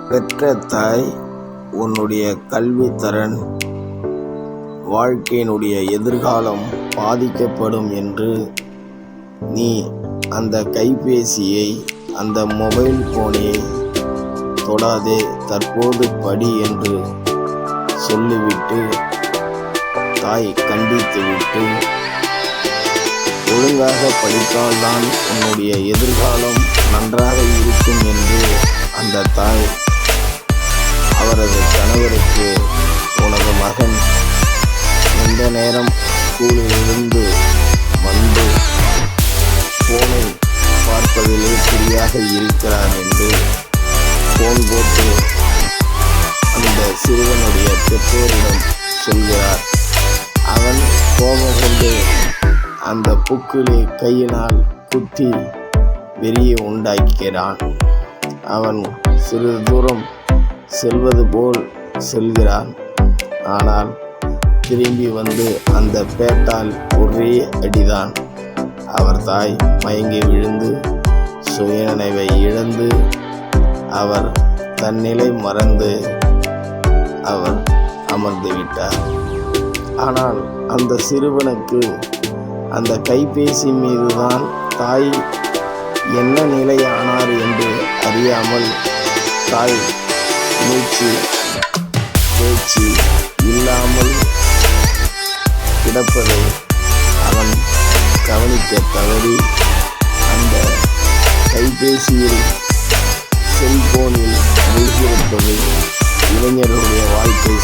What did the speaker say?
பெற்ற தாய் உன்னுடைய கல்வித்திறன், வாழ்க்கையினுடைய எதிர்காலம் பாதிக்கப்படும் என்று நீ அந்த கைபேசியை, அந்த மொபைல் போனை தொடாதே, தற்போது படி என்று சொல்லிவிட்டு தாய் கண்டித்துவிட்டு, ஒழுங்காக படித்தால்தான் உன்னுடைய எதிர்காலம் நன்றாக இருக்கும் என்று அந்த தாய் அவரது கணவருக்கு, உனது மகன் எந்த நேரம் ஸ்கூலிலிருந்து வந்து போனை பார்ப்பதிலே குறியாக இருக்கிறார் என்று போன் போட்டு அந்த சிறுவனுடைய பெற்றோரிடம் சொல்கிறார். அவன் கோபம் கொண்டு அந்த புக்கிலே கையினால் குத்தி வெறியை உண்டாக்கிறான். அவன் சிறிது தூரம் செல்வது போல் செல்கிறான். ஆனால் திரும்பி வந்து அந்த பேட்டால் ஒரே அடிதான். அவர் தாய் மயங்கி விழுந்து சுயநினைவை இழந்து அவர் தன்னிலை மறந்து அவர் அமர்ந்து விட்டார். ஆனால் அந்த சிறுவனுக்கு அந்த கைபேசி மீதுதான் தாய் என்ன நிலையானார் என்று அறியாமல் தாய் மூச்சு பேச்சு இல்லாமல் கிடப்பதை அவன் கவனிக்க தவறி அந்த கைபேசியில், செல்போனில் மூழ்கியிருப்பது இளைஞர்களுடைய வாழ்க்கை